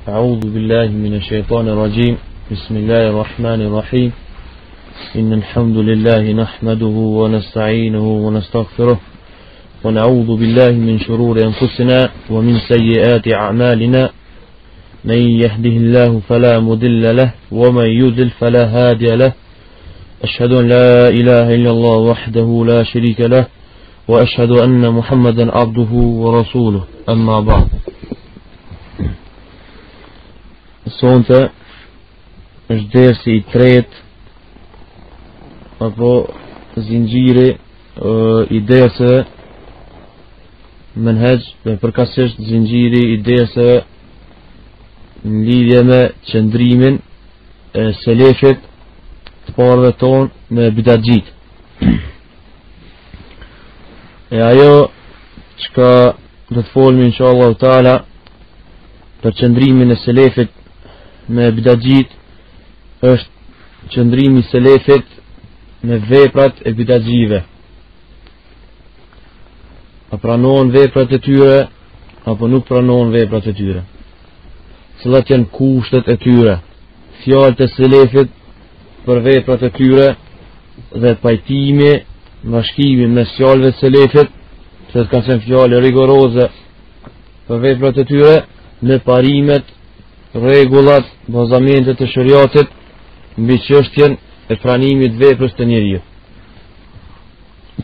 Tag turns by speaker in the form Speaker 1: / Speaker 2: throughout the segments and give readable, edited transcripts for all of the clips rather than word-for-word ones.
Speaker 1: أعوذ بالله من الشيطان الرجيم بسم الله الرحمن الرحيم إن الحمد لله نحمده ونستعينه ونستغفره ونعوذ بالله من شرور أنفسنا ومن سيئات أعمالنا من يهده الله فلا مضل له ومن يضلل فلا هادي له أشهد أن لا إله إلا الله وحده لا شريك له وأشهد أن محمدا عبده ورسوله أما بعد. Sonte është dersi I tretë apo zinxhiri I derseve menhaj dhe përkatësisht zinxhiri I derseve në lidhje me qëndrimin e selefit të parëve tonë me bidatxhit. E ajo çka do të folmi inshallah taala për qëndrimin e selefit me bidatxhit është qëndrimi I selefit me veprat e bidatxhive. A pranohen veprat e tyre apo nuk pranohen veprat e tyre? Cilat janë kushtet e tyre? Fjalët e selefit për veprat e tyre dhe pajtimi, bashkimi mes fjalëve të selefit, se të kanë qenë fjalë rigoroze për veprat e tyre, me parimet, rregullat, bazamentet e shariatit mbi çështjen e pranimit veprës të njeriut.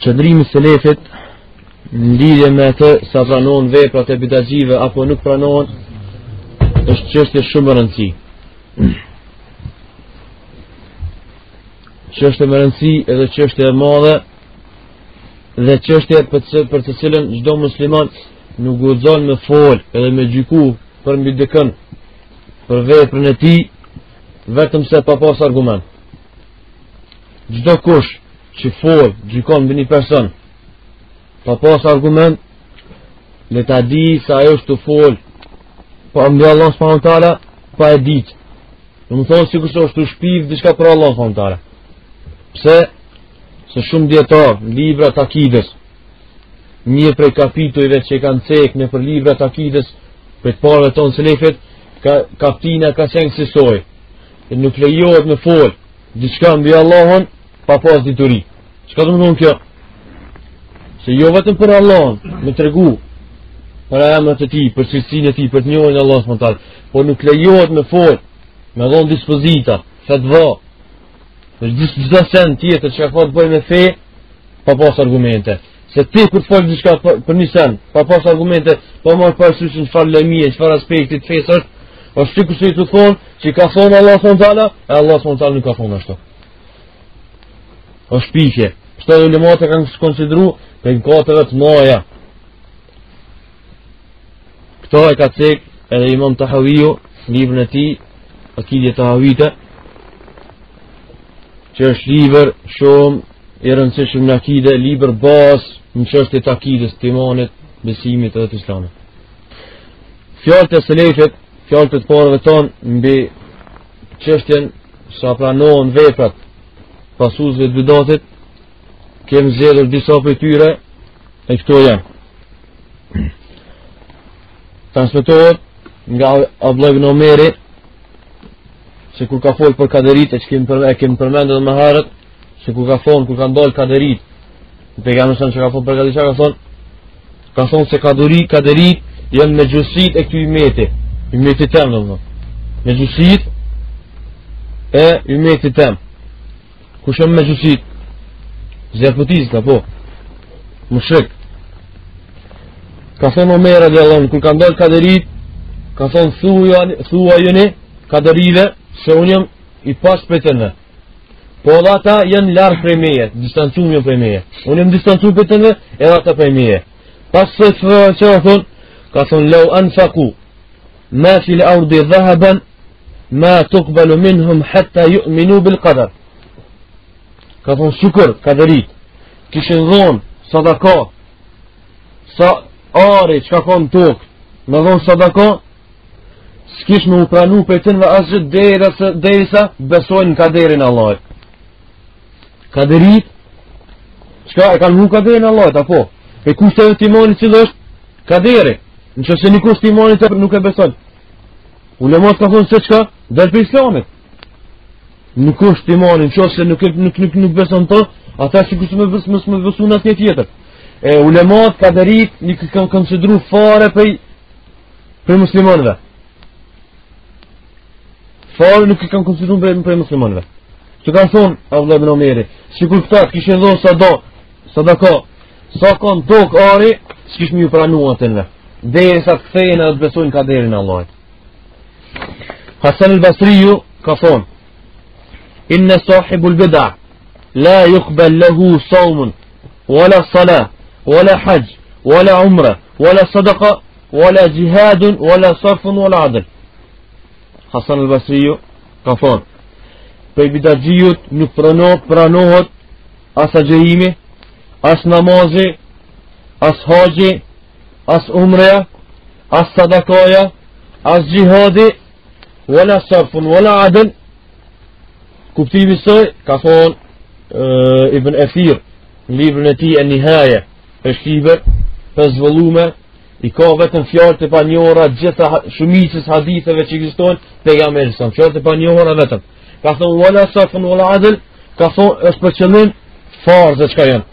Speaker 1: Qëndrimi I selefit në lidhje me atë sa pranohen veprat e bidatxhive apo nuk pranohen është çështje shumë e rëndësishme. Çështje me rëndësi edhe çështje e madhe dhe çështje për të cilën çdo musliman nuk guxon me fol edhe me gjyku për mbi dikën për veprën e tij vetëm se pa pas argument. Çdo kush që fol gjykon mbi një person pa pas argument, le ta di se ajo është të fol pa mbi Allah subhanahu wa taala pa e ditë. Do të thonë sikur është të shpiv diçka për Allah subhanahu wa taala. Pse? Se shumë dietar, libra të akides, një prej kapitujve që kanë cekë në për libra të akides për të parëve tonë selefit, kaptina ka qenë kësaj. Nuk lejohet me fol diçka mbi Allahun pa pas dituri. Çka do të thonë kjo? Se jo vetëm për Allahun, me tregu për emrat e tij, për cilësinë e tij, për të njohur Allahun subhanahu wa taala, por nuk lejohet me fol, me dhon dispozita, fatva, çdo sen tjetër që ka të bëjë me fe, pa pas argumente. Se ti kur të folë diçka për një sen, pa pas argumente, pa marrë parasysh në çfarë lëmie, çfarë aspekti të fesë është sikur se të thonë që ka thonë Allah subhanahu wa taala, e Allah subhanahu wa taala nuk ka thonë ashtu. Është pifje. Këto ulemat e kanë konsideruar penkateve të mëdha. Këto e ka cek edhe Imam Tahawiu në librin e tij, Akide Tahawite, që është libër shumë I rëndësishëm në akide, libër bazë në çështjet e akides, të imanit, besimit edhe të islamit. Fjalët e selefit, fjalët e të parëve tonë mbi çështjen sa pranohen veprat pasuesve të bidatit, kemi zgjedhur disa prej tyre e këto janë. Transmetohet nga Abdullah ibn Omeri se kur ka folë për kaderit, e kemi përmendur më herët, se kur ka thonë, kur ka ndalë kaderit, pejgamberi që ka thonë për kaderit, ka thonë se kaderit janë me gjusit e këtu ymeti tem, me gjusit e ymeti tem. Kush janë me gjusit? Zjarpëtist, apo? Mushrik. Ka thonë Omer radiallahu, kur ka ndalë kaderit, ka thonë thua jeni kaderive se unë jam I pas për të në. Po edhe ata janë larë prej meje, distancuar janë prej meje. Unë jam distancuar për të në, edhe ata prej meje. Pas se që ka thonë, lau anfaku, ma fil ardi dhahaban, ma tuqbalu minhum hatta yu'minu bil qadar. Ka thonë, shukër, kaderit, kishin dhonë, sadaka, sa ari, që ka konë tokë, me dhonë sadaka, s'kish me u pranu për të në asgjë derisa besojnë në kaderin Allahit. Kaderit, qka e kanë mu kaderin Allahit, apo? E kushteve të imanit cilë është kaderi. Në që se një kusht të imanit nuk e beson. Ulemat ka thonë se çka? Dal për Islamit. Nuk është imani, nëse nuk beson to, ata sikur më beson asnjë tjetër. E ulemat ka dërit nuk kanë konsideruar fare për muslimanëve. Fare nuk i kanë konsideruar për muslimanëve. Që kanë thonë Abdullah ibn Omeri, sikur këta kishin dhënë sadaka, sa kanë tokë ari, s'kish më ju pranua atëve. Derisa të kthehen dhe të besojnë kaderin e Allahit. Hasan al-Basri ka thonë: Inna sahibul bid'ah la yuqbal lahu sawmun wala salah wala hajj wala umra wala sadaqa wala jihad wala sarf wala adl. Hasan al-Basri ka thonë: Për bidatxhiut nuk pranohet as agjërimi, as namazi, as haxhi, as umreja, as sadakaja, as gjihadi, wala sarfun, wala adl. Kuptimi saj, ka thonë Ibn Athir, në librin e tij e Nihaja, është libër 5 volume, i ka vetëm fjalë të panjohura gjitha shumicës haditheve që ekzistojnë pejgamberit sa fjalë të panjohura vetëm. Ka thonë wala sarfun wala adl, ka thonë është për qëllim farzët çka janë.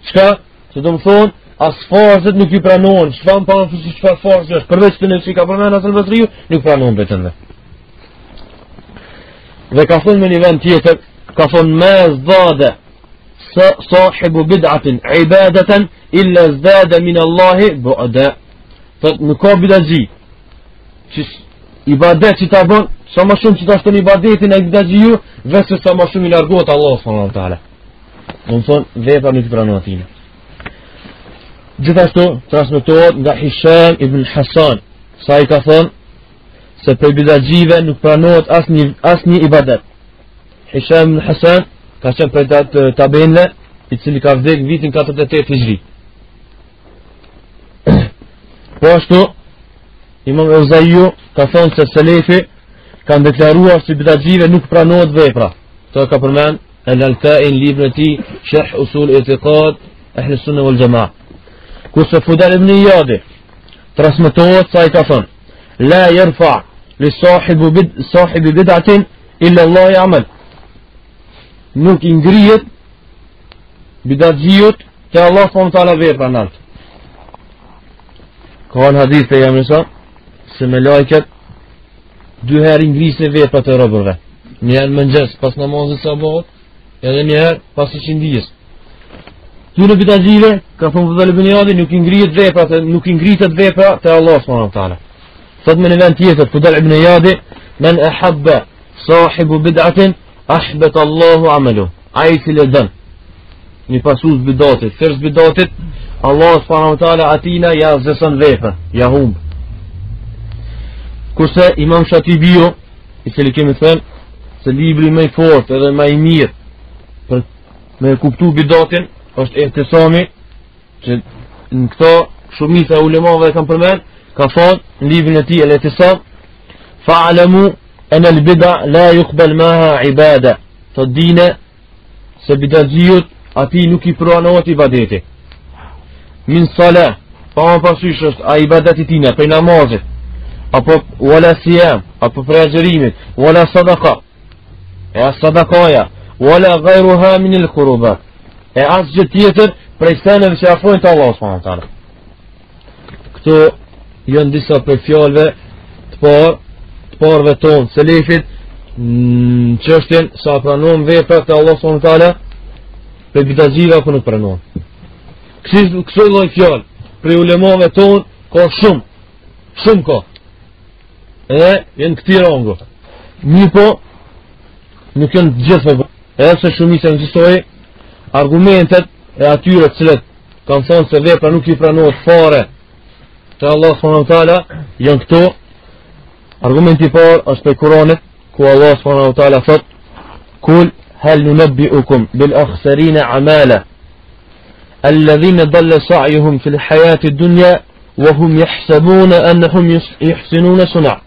Speaker 1: Çka? Se do të thonë as farzët nuk i pranohen, çfarë farzë është, përveç të nëse ka përmendur Hasan al-Basriu, nuk pranohen vetëm. Dhe ka thonë në një vend tjetër, ka thonë ma zdada sahibu bid'atin ibadatan illa zdada min Allahi bu'da. Thot nuk ka bidatxhi që ibadet që ta bën, sa më shumë që ta shton ibadetin e bidatxhiu, vetë sa më shumë i largohet Allahu subhanahu wa taala. Do të thonë vepra nuk i pranohet atij. Gjithashtu transmetohet nga Hisham ibn Hasan, sa i ka thonë se për bidatxhive nuk pranohet asnjë ibadet. Hisham ibn Hasan ka qenë për tabenle, i cili ka vdek vitin 48 Hijri. Po ashtu, Imam Euzaiu ka thonë se selefi kanë deklaruar se bidatxhive nuk pranohet vepra. Të ka përmend El-Alkai në librin e tij Sharh Usul I'tiqad Ahl Sunna wal Jamaa. Kurse Fudal ibn Iyad transmetohet se ai ka thonë: La yarfa li sahibi bid'atin illa Allah ya'mal. Nuk i ngrihet bidatxhiut te Allah subhanahu wa taala vepra nalt. Ka në hadith të jamësa se me lajket dy herë ngrisin veprat e robërve. Një herë mëngjes pas namazit sabahut, edhe një herë pas iqindijës. Këtyre bidatxhive, ka thonë Fudal ibn Iyad, nuk i ngrihet vepra te Allah subhanahu wa taala. Thot me në vend tjetër Fudal ibn Iyad, men ahabba sahibu bid'atin ahbata Allahu amalu. Ai i cili don një pasus bidatit, thers bidatit, Allah subhanahu wa taala atina ja zëson vepra, ja humb. Kurse Imam Shatibiu, i cili kemi thënë se libri më i fortë edhe më i mirë për me kuptu bidatin është Ihtisami, që në këto shumica e ulemave kanë përmend, ka thonë në librin e tij El-Ihtisam: Fa'lamu ana al-bid'a la yuqbal maha ibada. Të dine se bidatxhiut ati nuk i pranohet ibadeti. Min salah, pa më pasysh është a ibadeti tina për namazit, apo wala siyam, apo për agjërimit, wala sadaqa, e as sadaqaja, wala ghayruha min al-qurubat, e as gjë tjetër prej seneve që afrojnë të Allah subhanahu wa taala. Këto janë disa për fjalëve të parëve tonë selefit në çështjen sa pranon veprat të Allah subhanahu wa taala për bidatxhive apo nuk pranon. Këto lloj fjalë për ulemave tonë ka shumë ka. Edhe janë këti rango. Mirë po, nuk janë gjithë edhe se shumica ekzistojnë argumentet e atyre të cilët kanë thonë se vepra nuk i pranohet fare te Allah subhanahu wa taala, janë këto. Argumenti i parë është për Kuranit, ku Allah subhanahu wa taala thot: Kul hal nunabbi'ukum bil akhsarina amala alladhina dalla sa'yuhum fil hayati ad-dunya wa hum yahsabuna annahum yuhsinuna sun'a.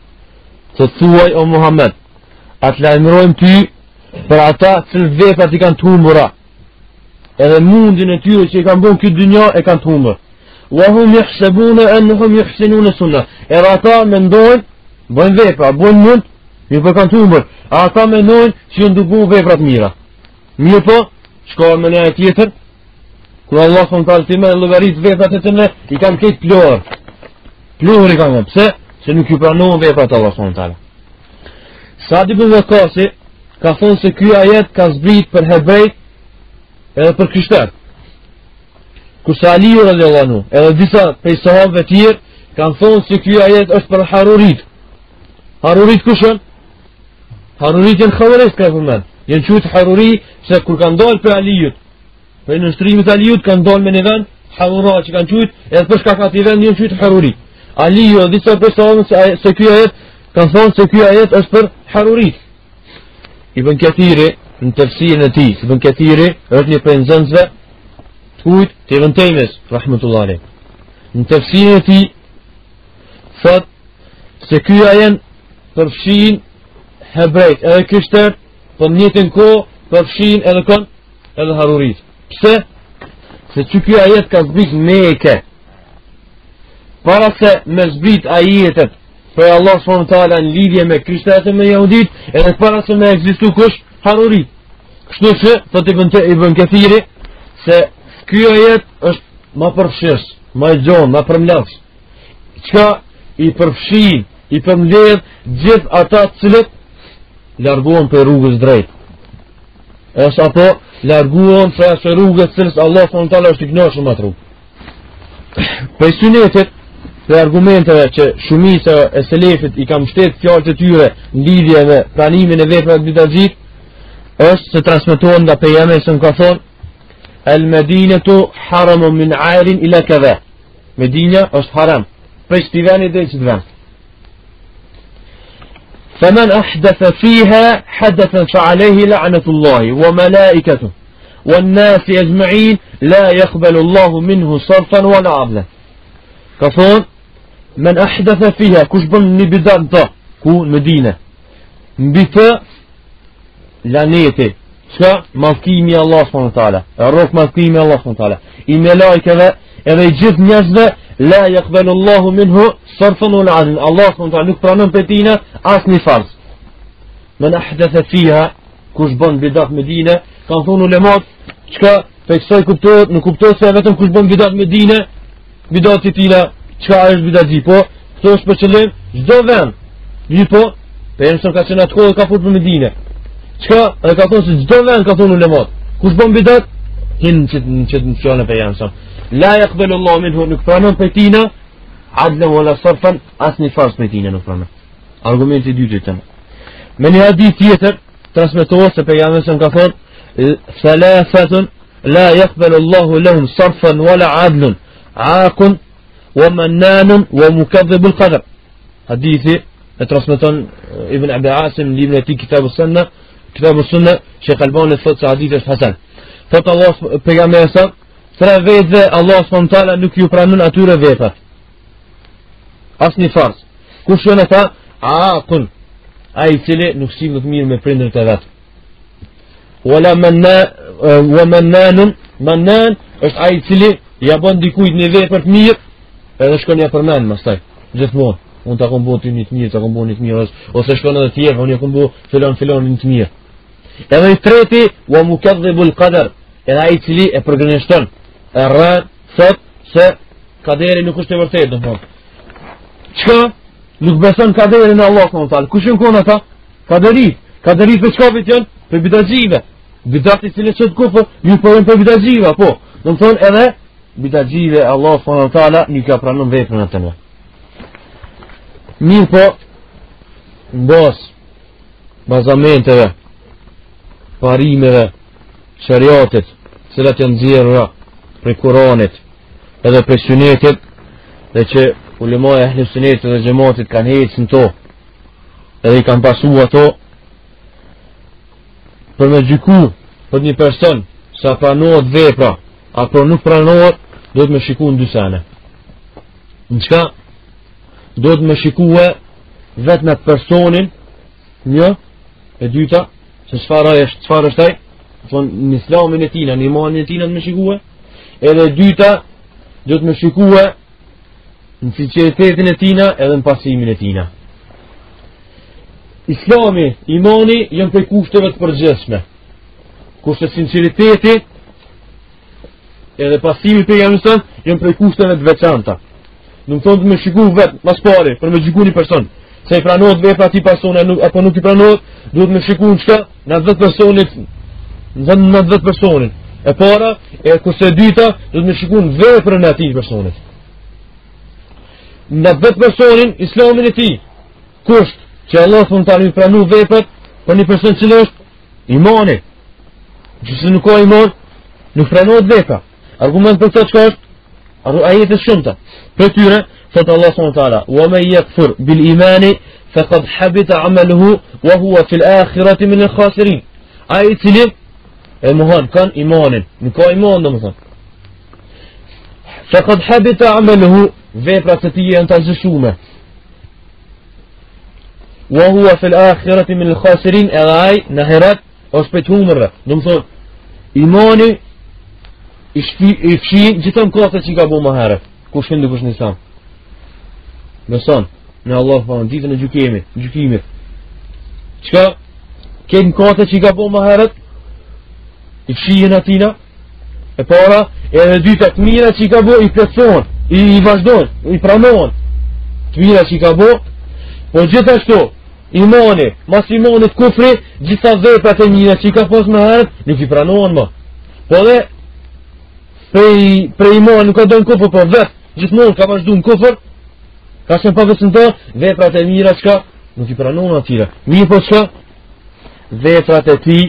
Speaker 1: Të thuaj o Muhammed, atë lajmërojmë ty për ata që veprat i kanë të humbura, edhe mundin e tyre që i kanë bën këtë dynja e kanë të humbur. Wa hum yahsabuna annahum yuhsinuna sun'a. Era ata mendojnë bojnë vepra, bojnë mund, mirë po kanë tumbër. Ata mendojnë që janë duke bërë vepra të mira. Mirë po, shkojnë me një tjetër, kur Allah s.w.t. ti me llogarit veprat e tyre, i kanë këtë plor. Plor i kanë. Pse? Se nuk ju pranohen veprat e Allah s.w.t. Sa'd ibn Waqqas ka thonë se ky ajet ka zbrit për hebrejt edhe për krishterët. Kurse Aliu radhiyallahu anhu edhe disa prej sahabëve të tjerë kanë thonë se ky ajet është për harurit. Harurit kush janë? Harurit janë xhawarist ka përmend. Janë quajtur haruri se kur kanë dalë për Aliut, për nënshtrimit të Aliut kanë dalë me një vend harura që kanë quajtur edhe për shkak të atij vendi janë quajtur haruri. Aliu dhe disa prej sahabëve se ky ajet kanë thonë se ky ajet është për harurit. Ibn Kathiri në tafsirin e tij, Ibn Kathiri është një prej nxënësve të kujt të Ibn Taymis rahmetullahi alayh. Në tafsirin e tij thot se ky ajet përfshin hebrejt edhe krishterët, po në njëjtën kohë përfshin edhe kon edhe harurit. Pse? Se ky ajet ka zbrit në Mekë. Para se me zbrit ajetet për Allah s.w.t. në lidhje me krishterët e me jehudit, edhe para se me ekzistu kush harurit. Kështu që thot Ibn Kathiri se ky ajet është më përfshirës, më i gjon, më përmbledhës. Çka i përfshin, i përmbledh gjithë ata të cilët larguan për rrugës drejt. Ose apo larguan për rrugës cilës Allah s.w.t. është i kënaqur me atë. Për sunetit dhe argumenteve që shumica e selefit i kam mbështet fjalët e tyre në lidhje me pranimin e veprave të bidaxhit, është se transmetohen nga pejgamberi se ka thonë al-Madinatu haramun min 'airin ila kadha. Medina është haram prej këtij vendi deri çdo vend. فمن أحدث فيها حدثا فعليه لعنة الله وملائكته والناس أجمعين لا يقبل الله منه صرفا ولا عدلا. كفون من أحدث فيها كشبن نبدأ كو مدينة بتا لانيته شا مالكيمي الله سبحانه وتعالى الروح مالكيمي الله سبحانه وتعالى الملائكة إذا يجد نجزة لا يقبل الله منه صرفا ولا عدلا. الله سبحانه وتعالى نكبرنا بتينا أصني فرض. من أحدث فيها كشبن بدأ مدينة كان ثونو لمات شكا فيكساي كبتوت نكبتوت سيفتم كشبن بدأ مدينة بدأ تتينا çka është bidaxhi, po këto është për qëllim çdo vend. Mirë po, pejgamberi ka thënë atë ka fut në Medinë. Çka e ka thonë se çdo vend ka thonë ulemat. Kush bën bidat, hin në fjalën e pejgamberit. La yaqbalu Allahu minhu nuk pranon pejtina adlan wala sarfan asni fars pejtina nuk pranon. Argumenti i dytë. Me një hadith tjetër transmetohet se pejgamberi ka thonë thalathatun la yaqbalu Allahu lahum sarfan wala adlan aaqun ومنان ومكذب القدر. حديثي ترسمتون ابن عبد العاصم لابن كتاب السنة شيخ الباني الفوت حديث حسن. فوت الله پیغمبر sa tre vezë Allah subhanahu wa taala nuk ju pranon atyre veprat. Asnjë farz. Kush janë ata? Aqun. Ai i cili nuk si më të mirë me prindërit e vet. Wala mannan është ai i cili ja bën dikujt një vepër të mirë edhe shkon ja përmend pastaj gjithmonë unë ta kom bëu ty një të mirë, ta kom bëu një të mirë ose shkon edhe tjerë unë ja kom bëu filon një të mirë. Edhe i treti wa mukadhibul qadar, edhe ai i cili e përgënjeshton e rrën thot se kaderi nuk është e vërtetë domthon. Çka nuk beson kaderin e Allahut subhanahu wa taala. Kush janë ata? Kaderi për çka janë? Për bidaxhive. Bidati i cili çet kufër, ju përën për bidaxhive, po. Domthon edhe bidaxhive Allah subhanahu wa taala nuk ka pranon veprën atë. Mirë po, mbos bazamenteve, parimeve, shariatit, cilat janë nxjerrura prej Kuranit edhe prej Sunetit, dhe që ulemat e Ahlus Sunnetit dhe xhamatit kanë hequr to, edhe i kanë pasu ato për me gjyku për një person sa pranohet vepra apo nuk pranohet, do të më shikojnë dy sene. Në çka? Do të më shikue vetë me personin, një, e dyta, se çfarë është ai, në islamin e tina, në imanin e tina të më shikue, edhe e dyta, do të më shikue në sinqeritetin e tina edhe në pasimin e tina. Islami, imani janë prej kushteve të përgjithshme. Kushte sinceriteti edhe pasimi për jamësën janë prej kushteve të veçanta. Nuk thonë të me shiku vetë, mas pari, për me gjiku një person. Se i pranohet vepra ati persone, apo nuk i pranohet, duhet me shiku në qka në 10 personit, në 10 personin. E para, e kurse e dyta, duhet me shiku në veprën e ati personit. Në 10 personin, islamin e ti, kusht, që Allah thonë të armi pranu veprat, për një person që është imani. Që se nuk ka iman, nuk pranohet vepra. Argument për të qka është, ajetet shumëta. Për tyre, thotë Allah s.w.t. Wa me yakfur bil imani, faqad habita amaluhu, wa huwa fil akhirati min al khasirin. Ai i cili e mohon kan imanin, nuk ka iman domethënë. Faqad habita amaluhu, veprat e tij janë të zhshuar. Wa huwa fil akhirati min al khasirin, ai në herat është për të humërë. Domethënë, imani i fshin gjithon kohët që i ka bu më herët. Kush hindu kush nisam. Beson, në Allah për në ditën e gjykimit. Qka, këtë në kohët që i ka bu më herët, i fshin atina, e para, edhe dyta të mira që i ka bu, i plëtson, i vazhdon, i pranon, të mira që i ka bu, po gjithashtu, imani, mas imanit kufri, gjitha veprat e mira që i ka pos më herët, nuk i pranon më. Po dhe, prej imani nuk ka do në kufr, po vetë, gjithmonë ka vazhdu në kufr, ka që në pavësën të, veprat e mira qka, nuk i pranon atyre. Mirë po qka, veprat e ti,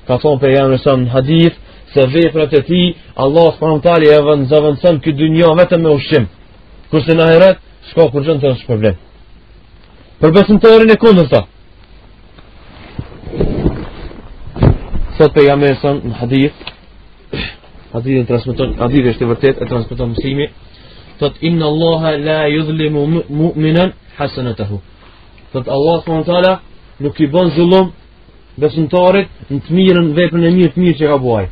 Speaker 1: ka thonë për janë nësëm në hadith, se veprat e ti, Allah s.w.t. e zavënësën këtë dynja vetëm me ushqim. Kurse në heret, shka kur gjënë të është problem. Për besimtarin e kundër ta. Sot për janë nësëm në hadith, hadith është e vërtet, e transmeton muslimi, thot inna Allaha la yudhlimu mu'minan hasanatahu. Thot Allah s.w.t. nuk i bën zullum besimtarit në të mirën, veprën e mirë të mirë që ka buaj.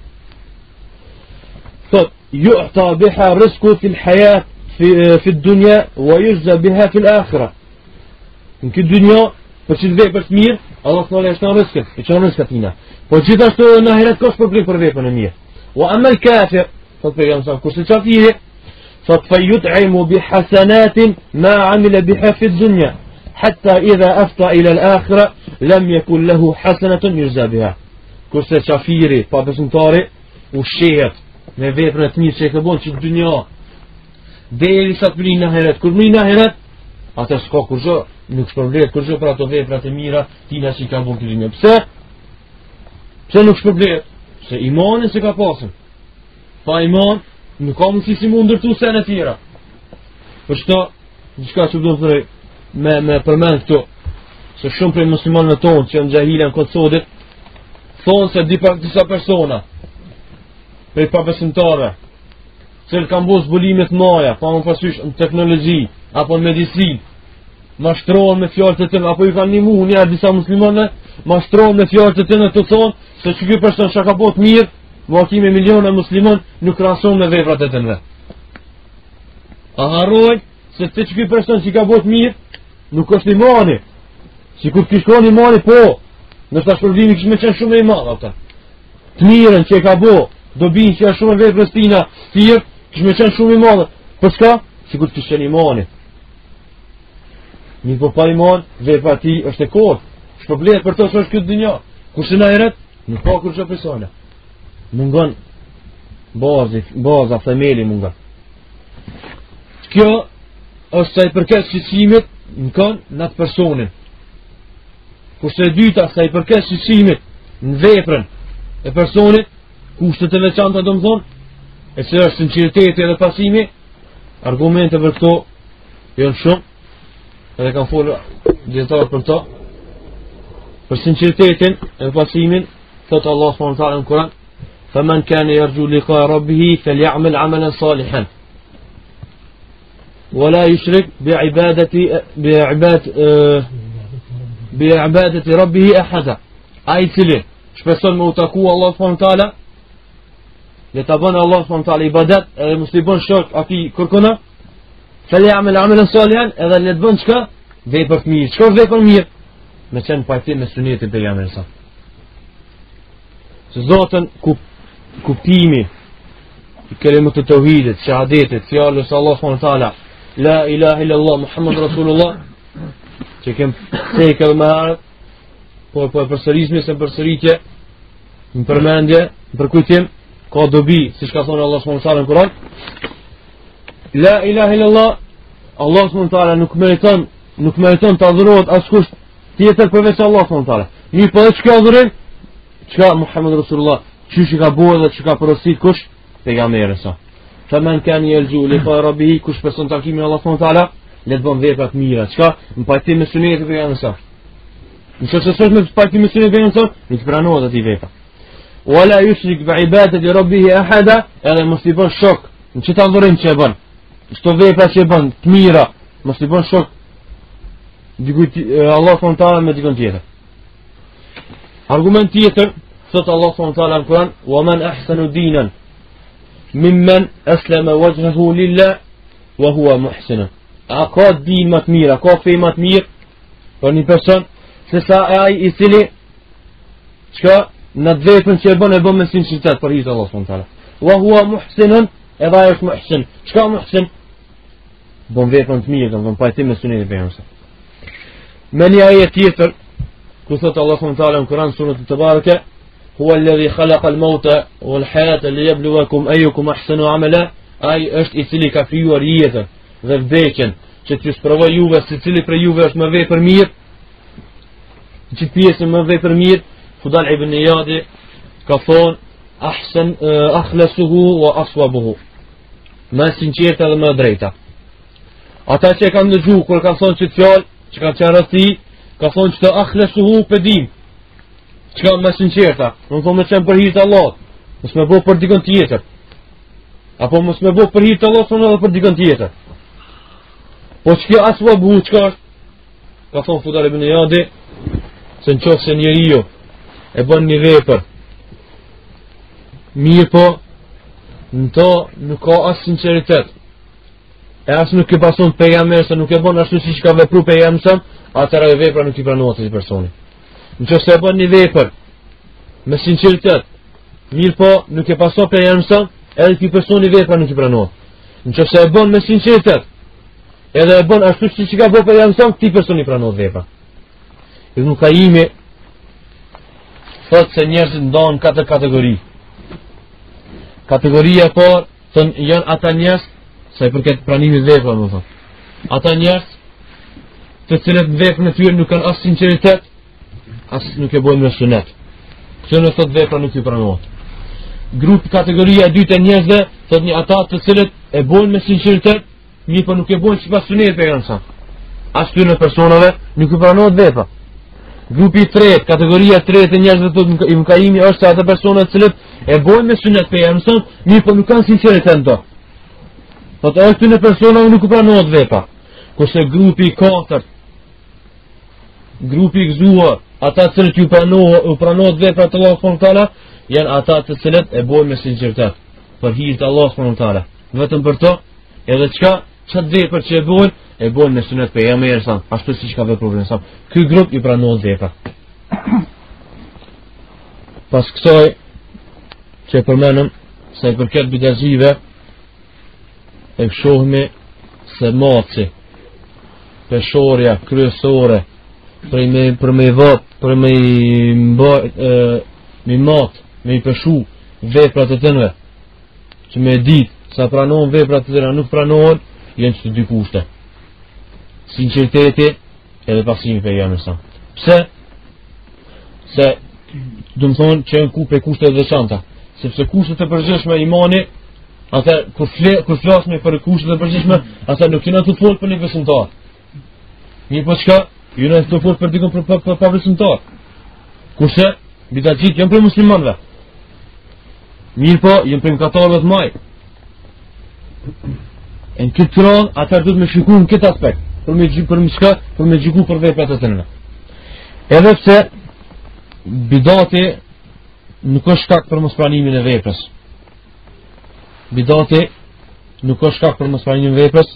Speaker 1: Thot yu'ta biha rizqu fil hayat fi dunya wa yujza biha fil akhirah. Në këtë dunja për çdo vepër të mirë, Allah s.w.t. e shton rizqin, e çon rizqatina. Po gjithashtu në ahiret ka problem për veprën e mirë. Wa amma al-kafir, thot pejgamberi kurse kafiri, thot fa yut'imu bi hasanatin ma 'amila biha fi dunya hatta idha afta ila al-akhirah lam yakun lahu hasanatun yujza biha. Kurse kafiri, pa besimtari, ushqehet me veprën e të mirë që e ka bën në dunja, derisa të vinë në ahiret. Kur vinë në ahiret, atë s'ka kurrë, nuk shpërblet kurrë për ato veprat e mira tina që i ka bën në dunja. Pse nuk shpërblet? Se imanin se ka pasën. Pa iman, nuk ka mundësi si mund ndërtu sen e tjera. Për shta, gjithka që do të me përmend këtu, se shumë prej muslimanëve tonë që në gjahile në këtë sodit, thonë se disa persona, prej pabesimtarëve, që kanë bo zbulimet maja, pa më pasysh në teknologji, apo në medicinë, mashtrohen me fjallët e tënë, apo i kanë një mu njerë disa muslimanëve, mashtrohen me fjallët e tënë të thonë, se që kjo person që ka po të mirë, vaki me miliona muslimon nuk rason me veprat e tënve. A harrojnë se të që kjo person që ka po të mirë, nuk është imani. Si kur kishkon imani, po, nështë ta shpërdimi kishme qenë shumë e imani, ata. Të mirën që e ka bo, dobin që e shumë e veprës tina, tjërë, kishme qenë shumë e imani. Për shka? Si kur kishë qenë imani. Një po pa iman, vepra ti është e kodë. Shpërblet për to që është këtë dënja. Kurse në eret, nuk ka kur që persona. Mungon baza, themeli mungon. Kjo është sa i përket shqicimit në kanë në atë personin. Kurse e dyta sa i përket shqicimit në veprën e personit, kushtet e veçanta do më thonë, e se është sinceriteti edhe pasimi, argumente për këto janë shumë, edhe kanë folë djetarë për to. Për sinceritetin e pasimin, thotë Allah s.w.t. në Kur'an, فمن كان يرجو لقاء ربه فليعمل عملا صالحا ولا يشرك بعبادة ربه أحدا. أي cili shpeson me u taku Allah s.w.t. le ta bën Allah s.w.t. ibadet edhe mos i bën shok atij kërkona, فليعمل عملا صالحا, edhe le të bën çka? Vepër të mirë. Çka është vepër mirë? me qenë pajtim me sunetin pejgamberit sa. Se zotën kuptimi i kelimut të tauhidit, shahadetit, fjalës Allah subhanahu wa taala, la ilaha illallah Muhammad Rasulullah, që kem thekë edhe më herët, po e përsërismi se përsëritje, në përmendje, në përkujtim, ka dobi, siç ka thonë Allah subhanahu wa taala në Kur'an. La ilaha illallah, Allah subhanahu wa taala nuk meriton të adhurohet askush tjetër përveç Allah subhanahu wa taala. Mirë, po çka adhurim? Çka Muhammed Rasulullah, çish i ka bërë dhe çka porosit kush? Pejgamberi sa. Faman kan yalju li rabbih, kush beson takimin Allah subhanahu wa taala, le të bën vepra të mira. Çka? Në pajtim me sunetin e pejgamberit sa. Nëse sot me pajtim me sunetin e pejgamberit sa, nuk pranohet aty vepra. Wala yushrik bi ibadati rabbih ahada, edhe mos i bën shok. Në çfarë adhurim që e bën? Çto vepra që e bën të mira, mos i bën shok Allah subhanahu wa taala me dikon tjetër. Argument tjetër, thot Allah subhanahu wa taala në Kur'an, "Wa man ahsanu dinan mimman aslama wajhahu lillah wa huwa muhsin." A ka din më të mirë, a ka fe më të mirë për një person se sa ai i cili çka në veprën që e bën me sinqeritet për hir të Allah subhanahu wa taala. Wa huwa muhsin, edhe ai është muhsin. Çka muhsin? Bën veprën të mirë, domthon pajtim me sunetin e pejgamberit. Me një ajet tjetër, ku thot Allah subhanahu wa taala në Kur'an surën At-Tabaraka, "Huwa alladhi khalaqa al-mauta wal-hayata liyabluwakum ayyukum ahsanu amala." Ai është i cili ka krijuar jetën dhe vdekjen, që t'ju sprovoj juve se cili prej juve është më vepër mirë, që pjesën më vepër mirë. Fudal ibn Iyadi ka thonë ahsan akhlasuhu wa aswabuhu, më sinqerta dhe më drejta. Ata që kanë dëgjuar kur kanë thonë që fjalë që kanë qenë rëthi, ka thonë që të akhlasuhu pedim, që kanë më sinqerta, nuk thonë me qenë për hir të Allahut, mos me bëu për dikon tjetër, apo mos me bëu për hir të Allahut, thonë edhe për dikon tjetër. Po çka aswabuhu çka është? Ka thonë Fudal ibn Iyadi se nëse njeriu e bën një vepër mirë, po në to nuk ka as sinqeritet, e as nuk e pason pejgamberi, nuk e bën ashtu siç ka vepruar pejgamberi, atëra e vepra nuk i pranohet atij personi. Nëse e bën një vepër me sinqeritet, mirë, po nuk e pason pejgamberi, edhe ky personi vepra nuk i pranohet. Nëse e bën me sinqeritet, edhe e bën ashtu siç ka bërë pejgamberi, ky personi pranohet vepra. Ibn Qayyim thot se njerëzit ndohen katër kategori. Kategoria e parë thon janë ata njerëz sa i përket pranimit veprave, më thon. Ata njerëz të cilët veprën e tyre nuk kanë as sinqeritet, as nuk e bojnë me sunet. Kjo në thot vepra nuk i pranohet. Kategoria e dytë e njerëzve thot një ata të cilët e bojnë me sinqeritet, mirë, po nuk e bojnë sipas sunetit pejgamberit. As këtyre personave nuk i pranohet vepra. Grupi i tretë, kategoria e tretë e njerëzve thot Ibn Qayyim është se ata persona të cilët e bojnë me sunet pejgamberit, mirë, po nuk kanë sinqeritet ndo. Thot edhe këtyre personave nuk i pranohet vepra. Kurse grupi i katërt, grupi i gëzuar, ata të cilët ju pranohet vepra të Allahut subhanahu wa taala, janë ata të cilët e bojnë me sinqeritet për hir të Allahut subhanahu wa taala. Vetëm për to, edhe çfarë vepër që e bojnë me sunet pejgamberit sa, ashtu siç ka vepruar sa. Ky grup i pranohet vepra. Pas kësaj që përmenëm se i përket bidazive, e shohimi se maci, peshorja kryesore për me vot, për me mat, me i peshu veprat e tënve, që me dit sa pranohen veprat e tëra nuk pranohen, jenë që të dy kushte: sinceriteti edhe pasimi pejgamberit sa. Pse? Se do të thonë që janë pe kushtet e veçanta, sepse kushtet e përgjithshme imani, atë kur flasim për kushtet e përgjithshme, atë nuk jena të folë për një besimtar. Mirë, po çka? Ju në të folë për dikon për pabesimtar. Kurse bidaxhit janë për muslimanëve. Mirë, po janë për mëkatarëve të maj. Në këtë rol, atër duhet me shikuar në këtë aspekt, për me gjyku për veprat e tyre. Edhe pse bidati nuk është shkak për mospranimin e veprës. Bidati nuk është shkak për mospranimin e veprës,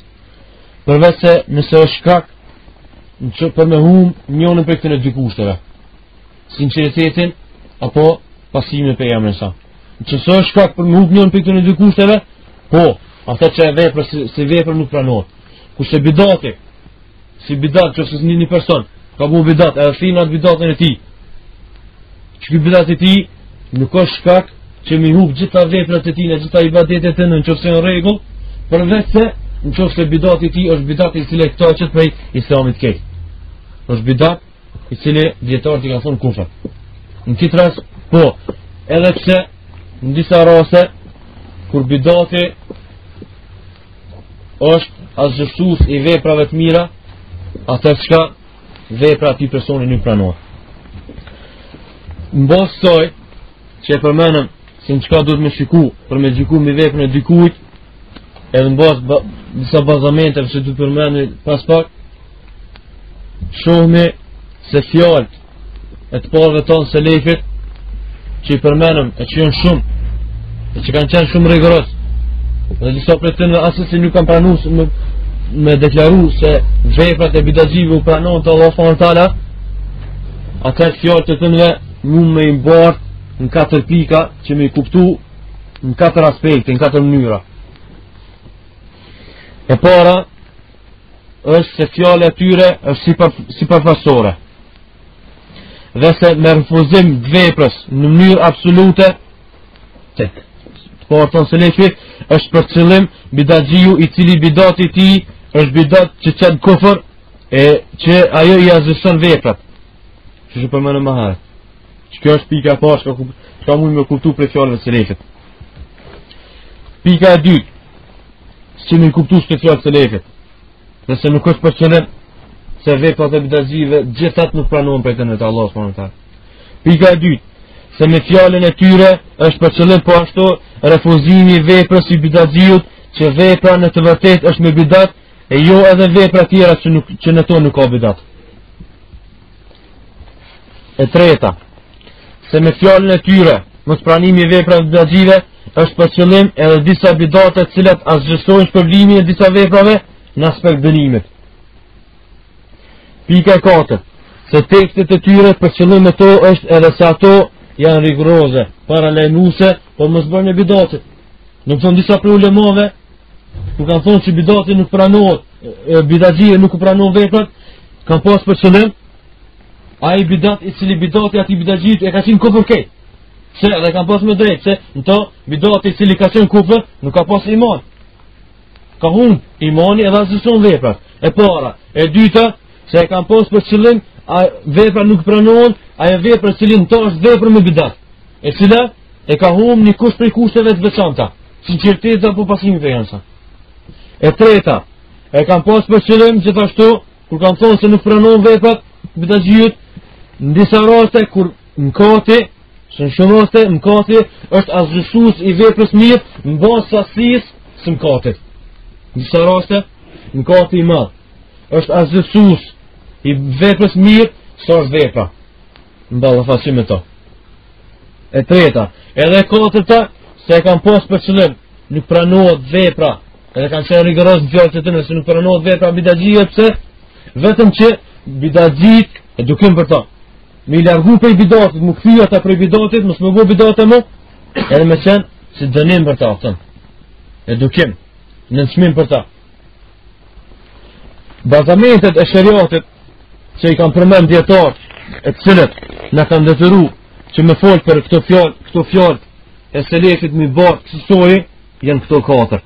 Speaker 1: përveç se nëse është shkak për me hum njënën për këtën e dy kushteve. Sinceritetin apo pasimin për jamën sa. Nëse është shkak për me hum njënën për këtën e dy kushteve, po, ata që e vepër si vepër nuk pranohet. Kurse bidati, si bidat që është një person, ka bu bidat, edhe thina atë bidatën e ti. Që ky bidat e ti nuk është shkak që mi hub gjitha veprat e ti në gjitha ibadetet e në qofse në regull, përveç se në qofse bidat e ti është bidat i cile këtaqet prej islamit kejt. është bidat i cili djetarët i ka thonë kufër. Në këtë rast, po, edhe pse në disa raste kur bidati është asgjësus i veprave të mira, atë çka vepra ati personi nuk pranohet. Në basë saj, që e përmenëm se në qka duhet me shiku për me gjiku me veprën e dykujt, edhe në basë disa bazamenteve që duhet përmenëm pas pak, shohme se fjallët e të parëve tonë se lefit që i përmenëm e që janë shumë e që kanë qenë shumë rigorës dhe disa për të në asës nuk kanë pranu me deklaru se veprat e bidaxhive u pranon të Allah f.a. Atër fjallët të të nëve mund me imbartë në 4 pika që me i kuptu në 4 aspekte, në 4 mënyra. E para është se fjale e tyre është si përfasore dhe se me refuzim të veprës në mënyrë absolute të porton se lefi është për qëllim bidaxhiu i cili bidati ti është bidat që qenë kufër e që ajo i azëson veprat që përmenë më herë që kjo është pika e parë ka mund me kuptu për fjallëve se lefit. Pika e dytë që me kuptu së të fjallë se lefit dhe se nuk është për qëllim se veprat e bidaxhive gjithat nuk pranohen për të në të Allah s.a. Pika e dytë se me fjallën e tyre është për qëllim po ashtu refuzimi veprës i bidaxhiut që vepra në të vërtet është me bidat e jo edhe vepra tjera që në to nuk ka bidat. E treta se me fjallën e tyre mos pranimi veprave të bidaxhive është për qëllim edhe disa bidate cilat asgjësojnë shpërblimin e disa veprave në aspekt dënimit. Pika e 4 se tekstet e tyre për qëllim e to është edhe se ato janë rigoroze, paralajmëruese, por mos bërë në bidatit. Nuk thonë disa për ulemave, ku kanë thonë që bidati nuk pranohet, bidaxhia nuk pranohet veprat, kanë pas për qëllim ai bidat i cili bidati ati bidaxhit e ka qenë kufër kejt. Se edhe kanë pas me drejt, se në to bidati i cili ka qenë kufër nuk ka pas iman. Ka humb imani edhe asgjëson veprat. E para, e dyta, se e kanë pas për qëllim vepra nuk pranohen, ajo vepër cilin to është vepër me bidat, e cila e ka humb një kusht prej kushteve të veçanta, sinqeriteti apo pasimi për jansa. E treta, e kanë pas për qëllim gjithashtu, kur kanë thonë se nuk pranohen veprat bidaxhiut, në disa raste kur mkati, se në shumë raste mkati është asgjësues i veprës mirë në bazë sasisë së mkatit. Në disa raste mkati i madh është asgjësues i veprës mirë sa është vepra në ballafaqim me to. E treta, edhe e katërta se e kanë pas për qëllim nuk pranohet vepra, edhe kanë qenë rigoroz në fjalët e tyre se nuk pranohet vepra bidaxhie, pse vetëm që bidaxhit e dukim për to. Me i largu prej bidatit, më kthyer ata prej bidatit, mos më bëu bidate më, edhe me qenë si dënim për ta, thënë. Edukim, në çmim për ta. Bazamentet e shariatit që i kanë përmend dietar, e cilët na kanë detyruar që me fol për këto fjalë e selefit me bërë kësoj, janë këto 4.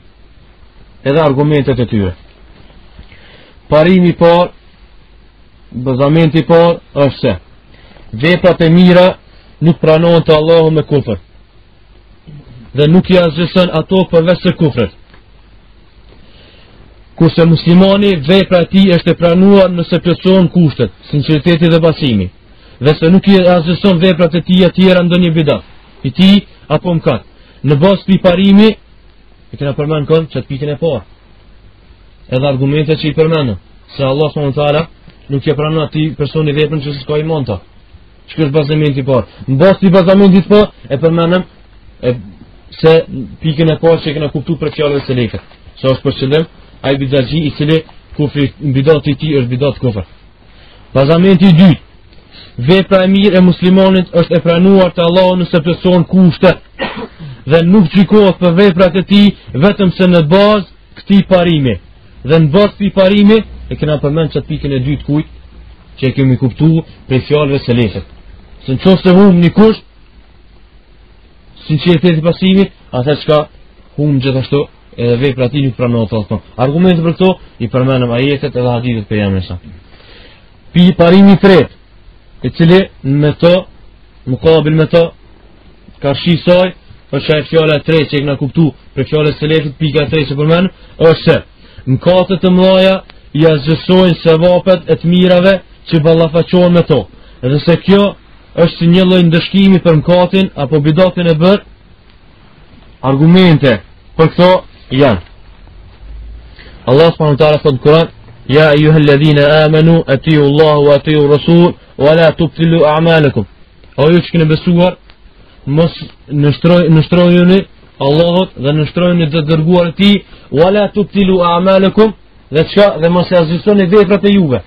Speaker 1: Edhe argumentet e tyre. Parimi i parë, bazamenti i parë është se veprat e mira nuk pranohen te Allahu me kufër. Dhe nuk i asgjëson ato përveç se kufrit. Kurse muslimani vepra e tij është e pranuar nëse plotëson kushtet, sinqeriteti dhe pasimi. Dhe se nuk i asgjëson veprat e tij tjera ndonjë bidat, i tij apo mëkat. Në bazë të parimi, e kena përmend kon çat pikën e parë. Edhe argumentet që i përmendën, se Allah subhanahu nuk e pranon atij personi veprën që s'ka iman ta. Çka është bazamenti i parë? Në bazë të bazamentit po e përmendëm se pikën e parë që kena kuptuar për fjalën e selefit. Se është për qëllim ai bidaxhi i cili kufri bidati i tij është bidat kufër. Bazamenti i dytë. Vepra e mirë e muslimanit është e pranuar te Allahu nëse plotëson kushtet dhe nuk gjykohet për veprat e tij vetëm se në bazë këtij parimi. Dhe në bazë këtij parimi e kena përmend çat pikën e dytë kujt që e kemi kuptuar për fjalëve selefit. Se nëse humb një kusht sinqeriteti pasimit, atë çka humb gjithashtu edhe veprat e tij nuk pranohet ashtu. Argumente për këto i përmendëm ajetet edhe hadithet për jamësa. Parimi i tretë, i cili me to, mukabil me to, karshi saj, është e fjala e tretë që e këna kuptu për fjala e selefit, pika e tretë që përmenë, është se mëkatet të mëdha ja zgjësojnë sevapet e të mirave që ballafaqohen me to. Edhe se kjo është si një lloj ndëshkimi për mëkatin apo bidatin e bërë, argumente për këto janë. Allah subhanahu wa taala thot në Kur'an: "Ya ayyuhalladhina amanu atiu Allah wa atiu Rasul wa la tubtilu a'malakum." O ju që keni besuar, mos nështrojuni Allahut dhe nështrojuni të dërguar e tij, wa la tubtilu a'malakum, dhe çka dhe mos ia zgjidhni veprat e juve.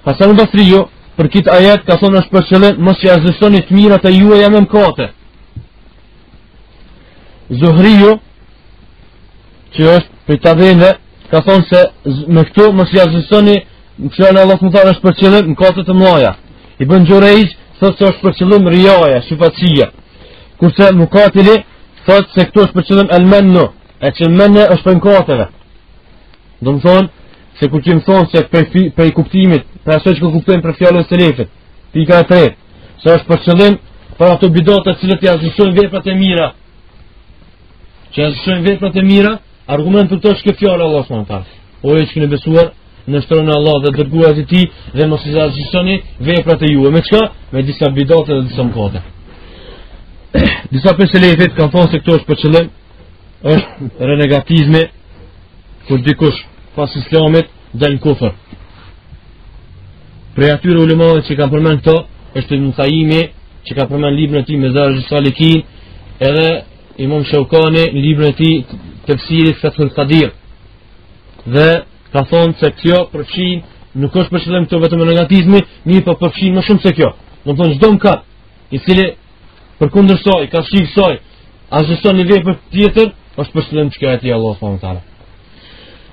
Speaker 1: Hasan Basriu për këtë ajet ka thonë është për qëllim mos ia zgjidhni të mirat e juaja me mëkate. Zuhriu, që është për tabende, ka thonë se me këtu mos ia zgjidhni fjala e Allahut më thonë është për qëllim mëkate të mëdha. Ibn Jurayj thotë se është për qëllim riaja, shifatësia. Kurse Muqatili thotë se këtu është për qëllim el-mannu, e që menne është për mëkateve. Do më thonë se kur që më thonë se për kuptimit, për aso që kuptojmë për fjallën e selefit, pika e tretë, se është për qëllim për ato bidatët cilët ja zgjësojnë veprat e mira. Që ja zgjësojnë veprat e mira, argument për to është kjo fjallë Allah s.w.t. O e që këni besuar, nështroni Allah dhe dërguarit e tij dhe mos i zgjësoni veprat e juve. Me çka? Me disa bidatët dhe disa mëkate. Disa për selefit kanë thonë se këto është për qëllim është renegatizmi kur dikush pas islamit del në kufër. Prej atyre ulemave që kanë përmend këto është Ibn Qayyimi, që ka përmend librin e tij Madarijus Salikin, edhe Imam Shaukani në librin e tij Tafsiri Fathul Qadir. Dhe ka thonë se kjo përfshin nuk është për qëllim këto vetëm renegatizmi, mirë po përfshin më shumë se kjo. Do të thonë çdo mëkat i cili përkundër saj, ka shik saj, azhëson një vepër tjetër, është për qëllim çka e ti Allah subhanahu wa taala.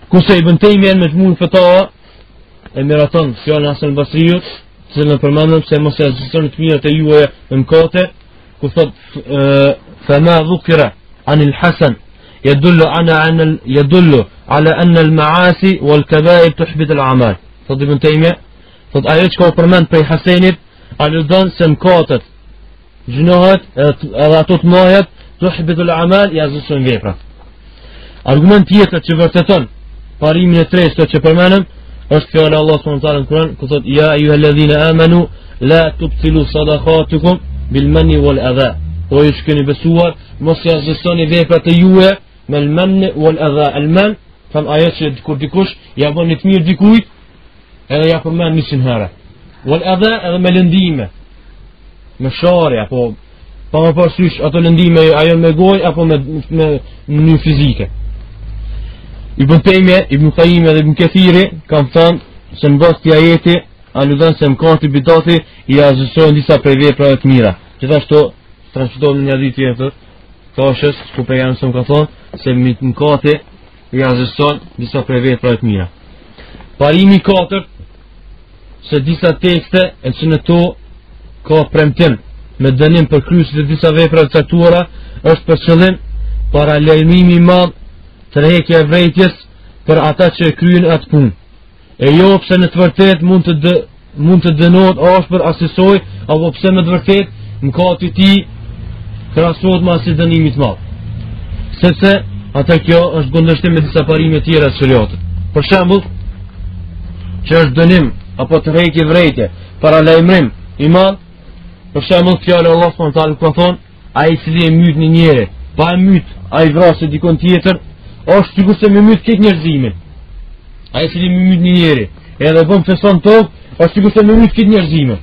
Speaker 1: Kurse Ibn Taymija me Majmu' al-Fatawa e miraton fjalën e Hasan al-Basriut, cilën përmendëm se mos e azhësoni të mirat e juaja me mëkate, ku thot fama dhukira an al-Hasan yadullu ala anna al-ma'asi wal-kaba'ir tuhbit al-a'mal. Thot Ibn Taymija, thot ajo që ka përmend prej Hasanit, aludon se mëkatet, gjinohet edhe ato të mëdha tuhbit al-a'mal, ja zgjësojnë veprat. Argument tjetër që vërteton parimin e tretë që përmenëm është fjala e Allahut subhanahu wa taala në Kur'an, ku thotë ya ayyuhalladhina amanu la tubtilu sadaqatukum bil manni wal adha. O ju që keni besuar, mos ia zgjësoni veprat e juaja me al mann wal adha. Al mann, tham ajo që kur dikush ja bën të mirë dikujt, edhe ja përmend 100 herë. Wal adha edhe me lëndime, me sharje apo pa më parasysh ato lëndime ajo me gojë apo me një fizike. Ibn Taymija, Ibn Qayyim dhe Ibn Kathiri kanë thënë se në bazë të ajeti aludon se mëkati bidati i azhësojnë disa prej veprave të mira. Gjithashtu transmetohet në një hadith tjetër, thashës ku pejgamberi sa ka thonë se mëkati i azhëson disa prej veprave të mira. Parimi i katërt se disa tekste e që në to ka premtim me dënim për kryesën e disa veprave të caktuara është për qëllim paralajmimi i madh tërheqja e vërejtjes për ata që kryejnë atë punë. E jo pse në të vërtetë mund të dënohet ashpër asisoj, apo pse në të vërtetë mëkati i tij krahasohet me asaj dënimi të madh. Sepse ata kjo është kundërshtim me disa parime tjera të shariatit. Për shembull, që është dënim apo tërheqje vërejtje, paralajmërim i madh, për shembull fjala e Allahut subhanahu wa taala ka thonë, ai i cili e myt një njeri, pa e myt, ai vrasë dikon tjetër, është sikur se me myt këtë njerëzimin. Ai cili me myt një njeri, edhe bën feson tokë, është sikur se me myt këtë njerëzimin.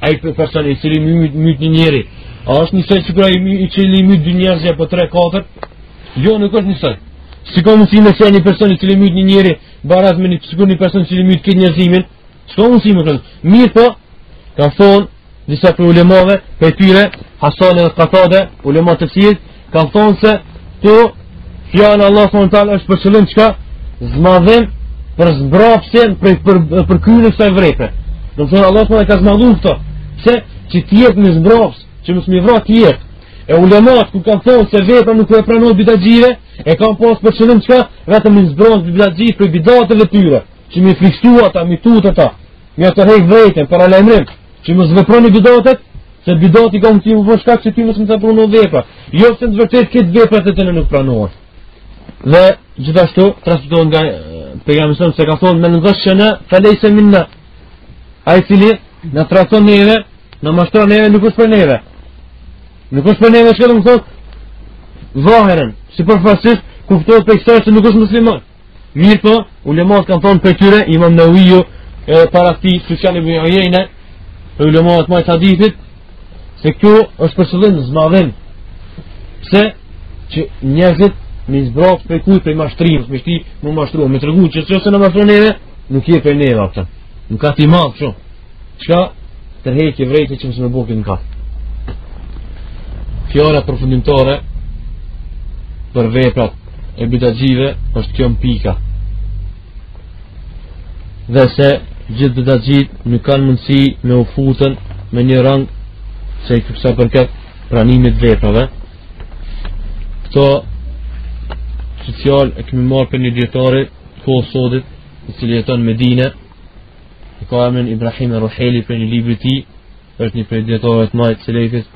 Speaker 1: Ai personi i cili me myt një njeri, a është njësoj sikur ai i cili myt dy njerëz apo 3-4? Jo, nuk është njësoj. Si ka mundësi me se një person i cili myt një njeri baraz me një person i cili myt këtë njerëzimin, s'ka mundësi me këtë. Mirë po, kanë thonë disa për ulemave, për tyre, Hasan edhe Qatade, ulemat të cilët, kanë thonë se to fjala Allah s.w.t. është për qëllim çka? Zmadhim për zbrapsjen për kryen e kësaj vepre. Do të thonë Allah s.w.t. ka zmadhuar këto. Pse? Që të jetë me zbraps, që mos më vrat të jetë. E ulemat ku kanë thonë se vepra nuk e pranohet bidatxhive, e kanë pas për qëllim çka? Vetëm me zbraps bidatxhi për bidateve të tyre, që më fiksu ata, më tut ata, më të heq veten për alajmrim, që mos veproni bidatet, se bidati ka mundësi më shkak se ti mos më pranon vepra. Jo se në vërtet këtë veprat e tëne nuk pranohen. Dhe gjithashtu transmetohet nga pejgamberi se ka thonë men ghashana falaysa minna. Ai cili na trahton neve, na mashtron neve nuk është për neve. Nuk është për neve, çka do të thotë? Zahiren, sipërfaqësisht kuptohet për kësaj se nuk është musliman. Mirë po, ulemat kanë thonë për tyre, Imam Nawawiu para këtij Sufjan ibn Uyayna, ulemat më të hadithit, se kjo është për qëllim zmadhim. Pse? Që njerëzit me zbrap për kujt për mashtrimit, me shti më mashtruar, me tregu që nëse na mashtron neve, nuk je për neve ata. Nuk ka ti madh kështu. Çka tërheqje vrejtë që mësë me bukin ka. Fjala përfundimtare për veprat e bidatxhive është kjo pika. Dhe se gjithë bidatxhit nuk kanë mundësi me u futën me një rang se i kësa përket pranimit veprave. Këto që fjallë e kemi marrë për një djetari kohë sodit i cili jeton në Medinë, i ka emrin Ibrahim Ruheli për një libri ti, është një për djetarët majtë selefit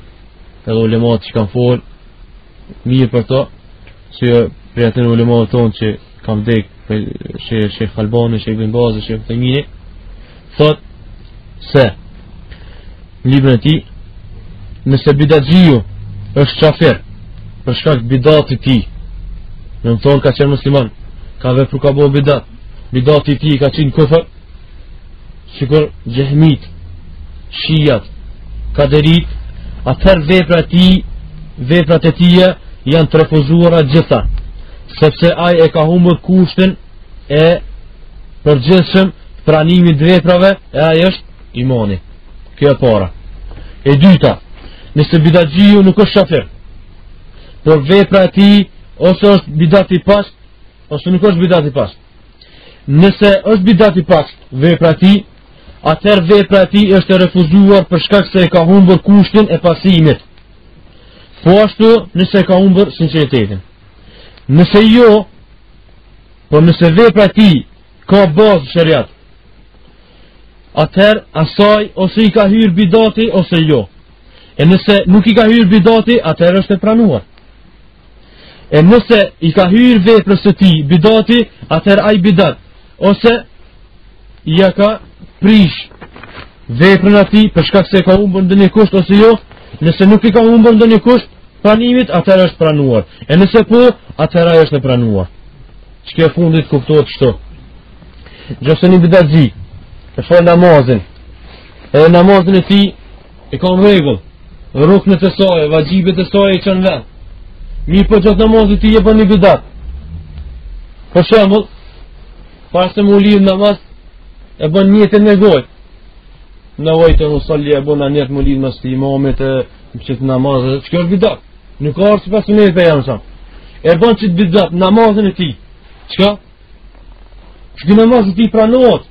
Speaker 1: edhe ulemat që kanë folë mirë për to, që për atën ulemat tonë që kam vdek për Shekh Albani, Shekh Ibn Baz, Shekh Uthejmini, thot se në librin e ti, nëse bidatxhiu është qafir për shkak bidati ti, në më thonë ka qenë musliman, ka vepru ka bo bidati ti ka qenë kufër, sikur Jehmit, Shijat, Kaderit, atër veprat e tija janë të refuzuara gjitha, sepse ai e ka humbur kushtin e përgjithshëm pranimit veprave, e ai është imani. Kjo e para. E dyta, nëse bidatxhiu nuk është shafir, por vepra e tij ose është bidat i pasht, ose nuk është bidat i pasht. Nëse është bidat i pasht vepra e tij, atëherë vepra e tij është e refuzuar për shkak se e ka humbur kushtin e pasimit. Po ashtu nëse e ka humbur sinqeritetin. Nëse jo, por nëse vepra e tij ka bazë shariat, atëherë asaj ose i ka hyrë bidati ose jo. E nëse nuk i ka hyrë bidati, atëherë është e pranuar. E nëse i ka hyrë veprës së tij bidati, atëherë ai bidat ose ja ka prish veprën atij për shkak se ka humbur ndonjë kusht ose jo. Nëse nuk i ka humbur ndonjë kusht pranimit, atëherë është pranuar. E nëse po, atëherë është e pranuar. Çka e fundit kuptohet kështu. Nëse një bidatxhi e fal namazin, edhe namazin e tij e ka në rregull, ruknet e saj, vajxhibet e saj e çon vend. Mirë po gjatë namazit ti e bën një bidat. Për shembull, pas se më lidh namaz, e bën njetën me gojë. Në vajtë në usalli e bën njetë më lidh mas të imamit e qëtë namazet, që kjo është bidat. Nuk ka arë që pas të njetë për janë shumë. E bën qëtë bidat, namazin e ti. Qëka? Që kjo namazin ti pranohet.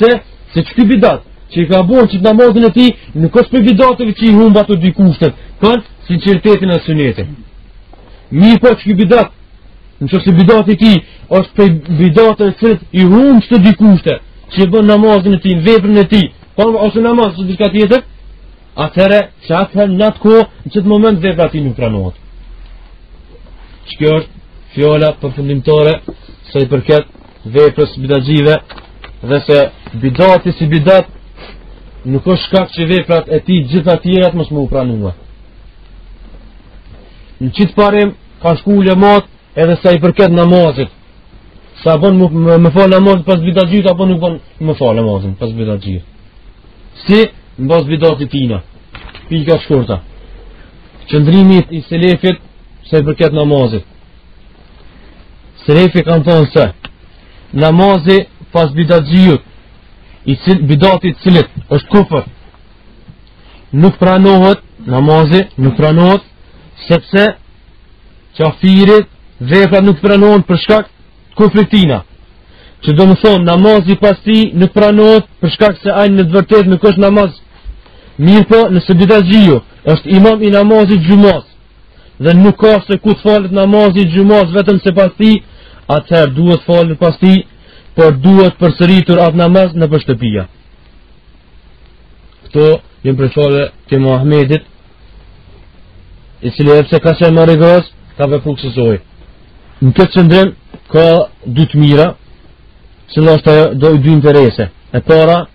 Speaker 1: Pse? Se që kjo bidat, që i ka bën qëtë namazin e ti, nuk është për bidatëve që i humba të dy kushtet, kanë sinceritetin e sunetin. Mirë po që kjo bidat, në që se bidat i ti, është për bidatëve që i humbë që të dy kushtet, që i bën namazin e ti, në veprën e ti, ose namaz që diçka tjetër, atëherë që atëherë në atë kohë, në qëtë moment vepra ti nuk pranohet. Që kjo është fjolla përfundimtare se i përket veprës bidatxhive, dhe se bidati si bidat nuk është shkak që veprat e ti gjitha tjerat mos më u pranua. Në qitë parim ka shku ulemat edhe sa i përket namazit. Sa bën më fal namazin pas bidatxhit apo nuk bën më fal namazin pas bidatxhit. Si mbas bidatit tina. Pika shkurta. Qëndrimi i selefit sa i përket namazit. Selefi kanë thonë se namazi pas bidatxhiut, bidatit cilit është kufër, nuk pranohet, namazi nuk pranohet, sepse qafirit veprat nuk pranohen për shkak të kufrit tina. Që do më thonë, namazi pas ti nuk pranohet për shkak se ajnë në të vërtet nuk është namaz. Mirë po, nëse bidatxhiu është imam i namazit gjumas, dhe nuk ka se ku të falet namazit gjumas vetëm se pas ti, atëherë duhet falet pas ti, por duhet përsëritur atë namaz në për shtëpia. Këto jem për fjalë të Muhamedit, i cili epse ka qenë më rigoroz, ka vepru kësaj. Në këtë qëndrim ka dy të mira, që ndoshta do i dy interese. E para,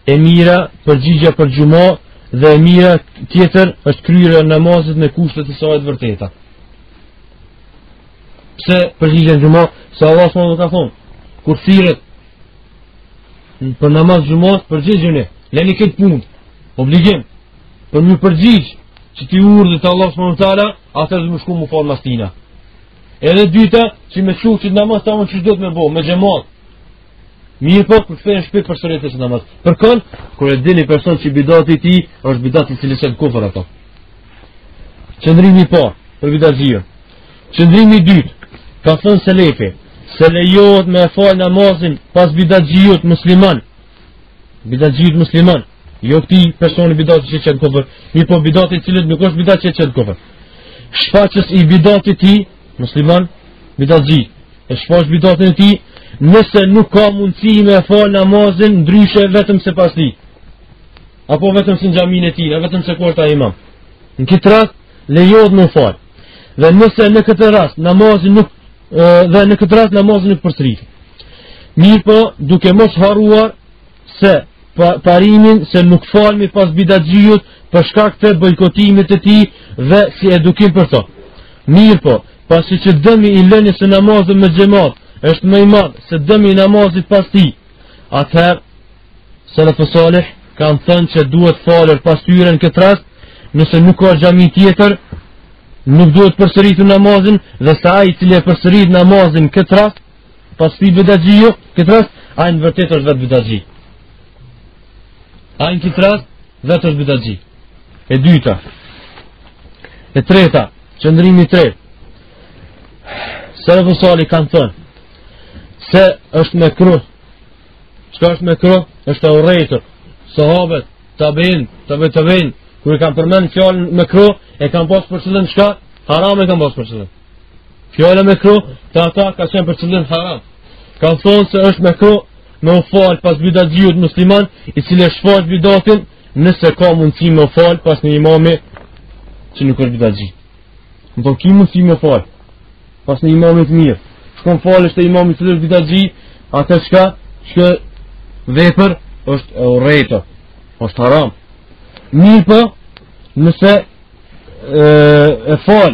Speaker 1: e mira përgjigja për xhumo, dhe e mira tjetër është kryerja e namazit me kushtet e saj të vërteta. Pse përgjigja në xhumo? Se Allah subhanahu ka thonë, kur thirret për namaz xhumos, përgjigjeni, leni këtë punë, obligim, për më përgjigj që ti urdhët Allah subhanahu taala, atëherë do më shku më fal mas tina. Edhe dyta, që me shuh që namaz tamam ç'do të më bëj, me xhamat. Mirë po, kur kthehen shpejt për sëritet e namaz. Përkon, kur e dini person që bidati i tij është bidati i cili është kufër ato. Qëndrimi i parë për bidatxhiun. Qëndrimi i dytë, ka thënë selefi, se lejohet me fal namazin pas bidatxhiut musliman. Bidatxhiut musliman, jo këtij personi bidati që qenë kufër, mirë po bidati i cili nuk është bidati që qenë kufër. Shfaqës i bidatit ti musliman, bidatxhi, e shfaq bidatin e tij nëse nuk ka mundësi me fal namazin ndryshe vetëm se pas ti, apo vetëm se në xhamin e tij, vetëm se kur ta imam. Në këtë rast lejohet me fal. Dhe nëse në këtë rast namazin nuk nuk përsëritet. Mirë po, duke mos harruar se parimin se nuk falmi pas bidatxhiut për shkak të bojkotimit të tij dhe si edukim për to. Mirë po, pasi që dëmi i lënies së namazit me xhamat është më i madh se dëmi i namazit pas tij, atëherë salafus salih kanë thënë që duhet falur pas tyre në këtë rast, nëse nuk ka xhami tjetër, nuk duhet përsëritur namazin, dhe sa ai i cili e përsërit namazin në këtë rast, pas tij bidatxhiu, këtë rast ai në vërtet është vetë bidatxhi. Ai në këtë rast vetë është bidatxhi. E dyta. E treta, qëndrimi i tretë. Salafus salih kanë thënë se është me kruh. Çka është me kruh? Është e urrëtur. Sahabët, tabein, kur i kanë përmend fjalën me kruh, e kanë pas për qëllim çka? Haram e kanë pas për qëllim. Fjala me kruh, ata ka qenë për qëllim haram. Kanë thonë se është me kruh me u fal pas bidatxhiut musliman, i cili shfaq bidatin, nëse ka mundësi me u fal pas një imami që nuk është bidatxhi. Në po ki mundësi me u fal pas një imami të mirë. Shkon falësh te imami i cili është bidatxhi, atë çka vepër është e urrëtur, është haram. Mirë po, nëse e fal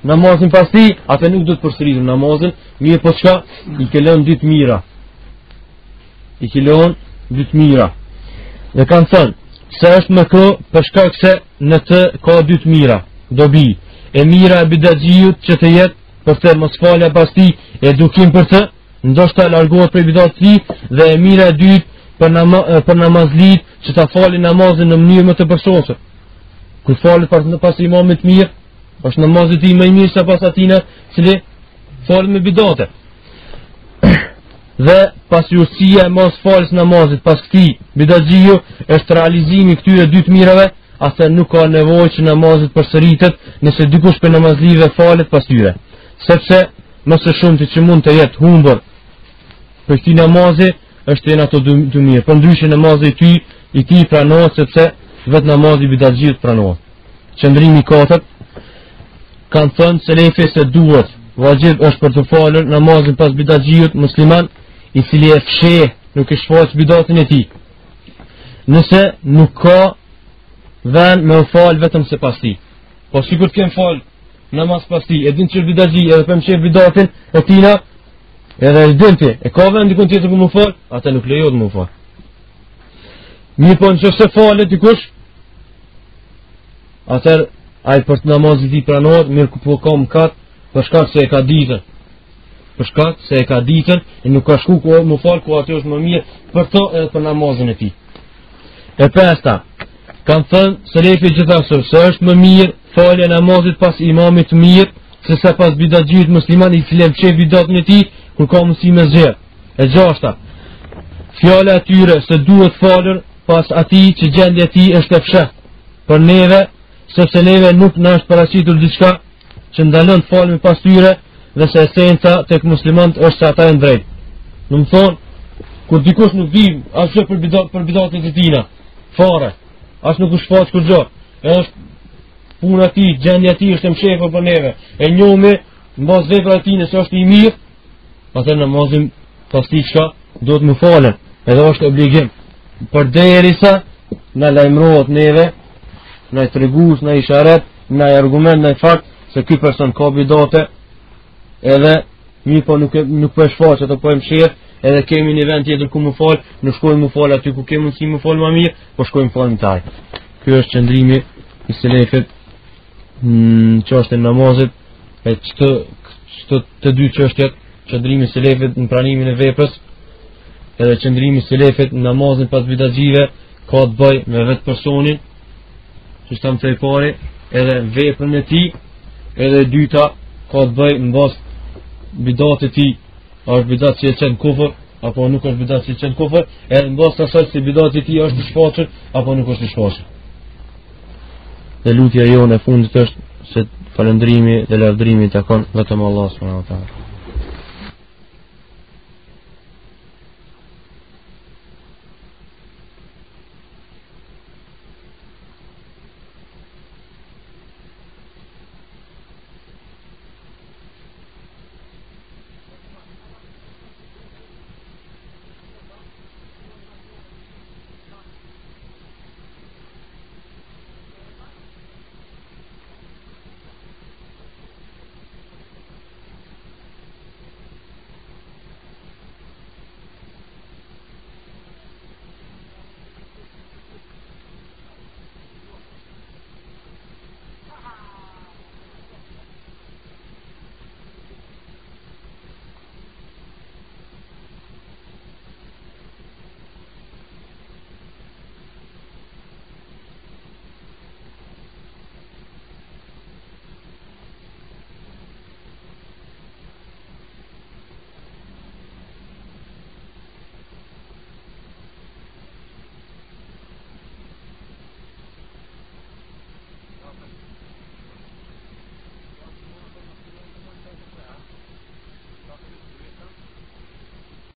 Speaker 1: namazin pas tij, atë nuk do të përsëritur namazin, mirë po çka i ke lënë dy të mira. I ke lënë dy të mira. Dhe kanë thënë se është me kë për shkak se në të ka dy të mira. Dobi e mira e bidatxhiut që të jetë për të mos falja pas tij, edukim për të, ndoshta largohet prej bidatit të tij, dhe e mira e dytë për namazlit që ta falin namazin në mënyrë më të përsosur. Kur falet pas imamit mirë, është namazit i më i mirë se pas atina cili falet me bidate. Dhe pasjurësia e mos falës namazit pas këtij bidatxhiu është realizimi këtyre dy të mirave, atë nuk ka nevojë që namazit përsëritet nëse dikush për namazlive falet pas tyre. Sepse më së shumti që mund të jetë humbur për këtij namazi është janë ato dy mirë. Përndryshe namazi i tij pranohet sepse vetë namazi i bidatxhiut pranohet. Qëndrimi i katërt, kanë thënë selefi se duhet, vajib është për të falur namazin pas bidatxhiut musliman, i cili e fsheh, nuk e shfaq bidatin e tij. Nëse nuk ka vend me u fal vetëm se pas tij. Po sikur të kem fal namaz pas tij, e din që bidatxhi edhe për më shef bidatin e tina, edhe e dinti, e ka vend dikun tjetër ku më fal, atë nuk lejohet më fal. Mirë po nëse falet dikush, atër ai për të namazit i pranohet, mirë ku po ka mëkat për shkak se e ka ditën. për shkak se e ka ditën e nuk ka shku ku më fal ku aty është më mirë për to edhe për namazin e tij. E pesta, kanë thënë selefi gjithashtu se është më mirë falja namazit pas imamit mirë se sa pas bidatxhit musliman i cili mçe bidatën e tij kur ka mundësi me zgjer. E gjashta, fjala e tyre se duhet falur pas atij që gjendja e tij është e fshehtë për neve, sepse neve nuk na është paraqitur diçka që ndalon të falemi pas tyre dhe se esenca tek muslimanët është se ata janë drejt. Do të thonë, kur dikush nuk di asgjë për bidatën e tina, fare, as nuk u shfaq kur gjë, edhe është puna e tij, gjendja e tij është e mshefur për neve. E njohmi mbas vepra e tij nëse është i mirë, atë namazin pas tij çka duhet më falen, edhe është obligim. Përderisa na lajmërohet neve, na i tregues, na i isharet, na i argument, na i fakt se ky person ka bidate, edhe mirë po nuk po e shfaq ato po e mshef, edhe kemi një vend tjetër ku më fal, nuk shkojmë më fal aty ku kemi mundësi më fal më mirë, po shkojmë falim taj. Ky është qëndrimi i selefit në çështën e namazit, e çto të dy çështjet, qëndrimi i selefit në pranimin e veprës, edhe qëndrimi i selefit në namazin pas bidatxhive ka të bëj me vetë personin, që shtam të i pari, edhe veprën e tij, edhe e dyta ka të bëj mbas bidatë e tij, a është bidat që e qenë kufër, apo nuk është bidat që e qenë kufër, edhe mbas të asaj se bidat e tij është i shfaqur, apo nuk është i shfaqur. Dhe lutja jonë e fundit është se falëndrimi dhe lavdrimi takon vetëm Allah subhanahu wa taala.